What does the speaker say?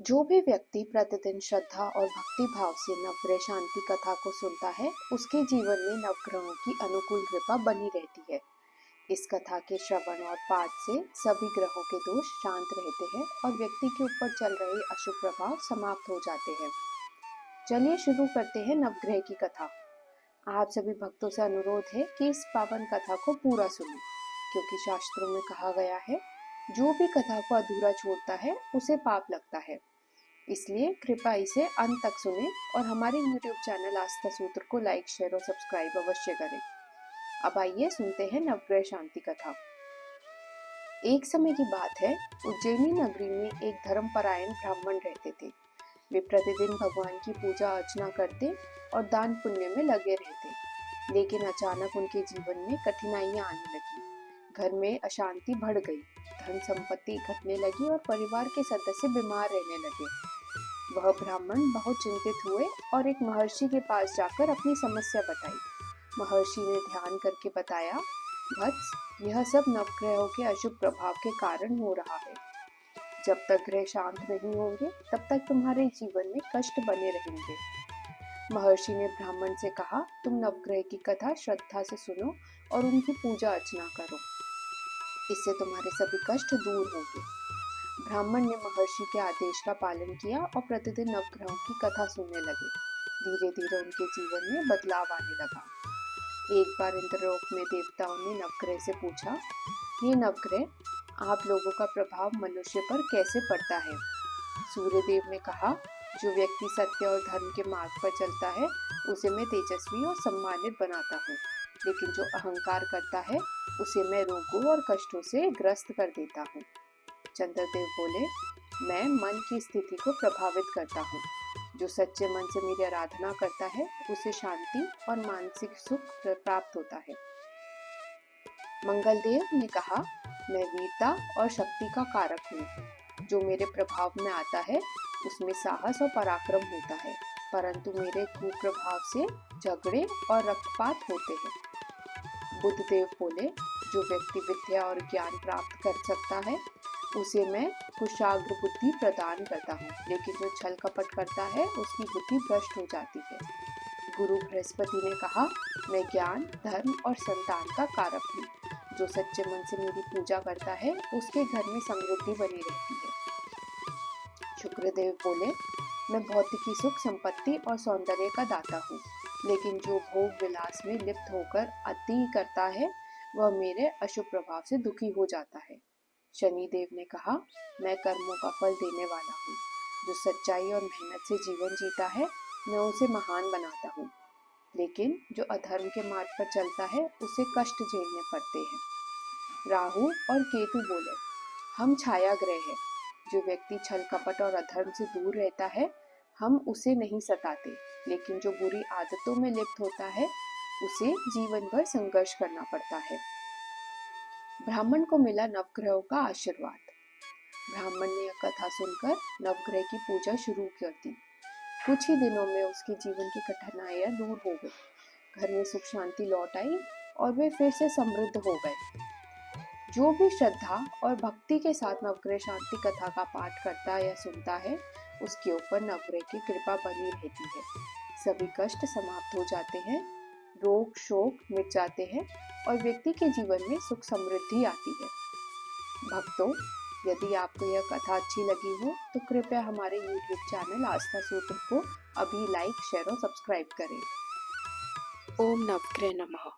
जो भी व्यक्ति प्रतिदिन श्रद्धा और भक्ति भाव से नवग्रह शांति कथा को सुनता है, उसके जीवन में नवग्रहों की अनुकूल कृपा बनी रहती है। इस कथा के श्रवण और पाठ से सभी ग्रहों के दोष शांत रहते हैं और व्यक्ति के ऊपर चल रहे अशुभ प्रभाव समाप्त हो जाते हैं। चलिए शुरू करते हैं नवग्रह की कथा। आप सभी भक्तों से अनुरोध है कि इस पावन कथा को पूरा सुनें, क्योंकि शास्त्रों में कहा गया है, जो भी कथा को अधूरा छोड़ता है उसे पाप लगता है। इसलिए कृपया इसे अंत तक सुनें और हमारे YouTube चैनल आस्था सूत्र को लाइक, शेयर और सब्सक्राइब अवश्य करें। अब आइए सुनते हैं नवग्रह शांति कथा। एक समय की बात है, उज्जैनी नगरी में एक धर्मपरायण ब्राह्मण रहते थे। वे प्रतिदिन भगवान की पूजा अर्चना करते और दान पुण्य में लगे रहते। लेकिन अचानक उनके जीवन में कठिनाइयां आने लगी। घर में अशांति बढ़ गई, धन संपत्ति घटने लगी और परिवार के सदस्य बीमार रहने लगे। वह ब्राह्मण बहुत चिंतित हुए और एक महर्षि के पास जाकर अपनी समस्या बताई। महर्षि ने ध्यान करके बताया, वत्स, यह सब नवग्रहों के अशुभ प्रभाव के कारण हो रहा है। जब तक ग्रह शांत नहीं होंगे, तब तक तुम्हारे जीवन में कष्ट बने रहेंगे। महर्षि ने ब्राह्मण से कहा, तुम नवग्रह की कथा श्रद्धा से सुनो और उनकी पूजा अर्चना करो। इससे तुम्हारे सभी कष्ट दूर होंगे। ब्राह्मण ने महर्षि के आदेश का पालन किया और प्रतिदिन नवग्रहों की कथा सुनने लगे। धीरे धीरे उनके जीवन में बदलाव आने लगा। एक बार इंद्रलोक में देवताओं ने नवग्रह से पूछा, ये नवग्रह, आप लोगों का प्रभाव मनुष्य पर कैसे पड़ता है? सूर्यदेव ने कहा, जो व्यक्ति सत्य और धर्म के मार्ग पर चलता है, उसे मैं तेजस्वी और सम्मानित बनाता हूँ। लेकिन जो अहंकार करता है, उसे मैं रोगों और कष्टों से ग्रस्त कर देता हूँ। चंद्रदेव बोले, मैं मन की स्थिति को प्रभावित करता हूँ। जो सच्चे मन से मेरी आराधना करता है, उसे शांति और मानसिक सुख प्राप्त होता है। मंगलदेव ने कहा, मैं वीरता और शक्ति का कारक हूँ। जो मेरे प्रभाव में आता है, उसमें साहस और पराक्रम होता है, परंतु मेरे कुप्रभाव से झगड़े और रक्तपात होते हैं। बुद्धदेव बोले, जो व्यक्ति विद्या और ज्ञान प्राप्त कर सकता है, उसे मैं कुशाग्र बुद्धि प्रदान करता हूँ, लेकिन जो छल कपट करता है, उसकी बुद्धि भ्रष्ट हो जाती है। गुरु बृहस्पति ने कहा, मैं ज्ञान, धर्म और संतान का कारक हूँ। जो सच्चे मन से मेरी पूजा करता है, उसके घर में समृद्धि बनी रहती है। शुक्रदेव बोले, मैं भौतिकी सुख, संपत्ति और सौंदर्य का दाता हूँ, लेकिन जो भोग विलास में लिप्त होकर अति करता है, वह मेरे अशुभ प्रभाव से दुखी हो जाता है। शनिदेव ने कहा, मैं कर्मों का फल देने वाला हूँ। जो सच्चाई और मेहनत से जीवन जीता है, मैं उसे महान बनाता हूँ, लेकिन जो अधर्म के मार्ग पर चलता है, उसे कष्ट झेलने पड़ते हैं। राहु और केतु बोले, हम छाया ग्रह हैं। जो व्यक्ति छल कपट और अधर्म से दूर रहता है, हम उसे नहीं सताते, लेकिन जो बुरी आदतों में लिप्त होता है, उसे जीवन भर संघर्ष करना पड़ता है। ब्राह्मण को मिला नवग्रहों का आशीर्वाद। ब्राह्मण ने यह कथा सुनकर नवग्रह की पूजा शुरू कर दी। कुछ ही दिनों में उसके जीवन की कठिनाइयां दूर हो गई। घर में सुख शांति लौट आई और वे फिर से समृद्ध हो गए। जो भी श्रद्धा और भक्ति के साथ नवग्रह शांति कथा का पाठ करता या सुनता है, उसके ऊपर नवग्रह की कृपा बनी रहती है। सभी कष्ट समाप्त हो जाते हैं, रोग शोक मिट जाते हैं और व्यक्ति के जीवन में सुख समृद्धि आती है। भक्तों, यदि आपको यह कथा अच्छी लगी हो, तो कृपया हमारे YouTube चैनल आस्था सूत्र को अभी लाइक, शेयर और सब्सक्राइब करें। ओम नवग्रह नमः।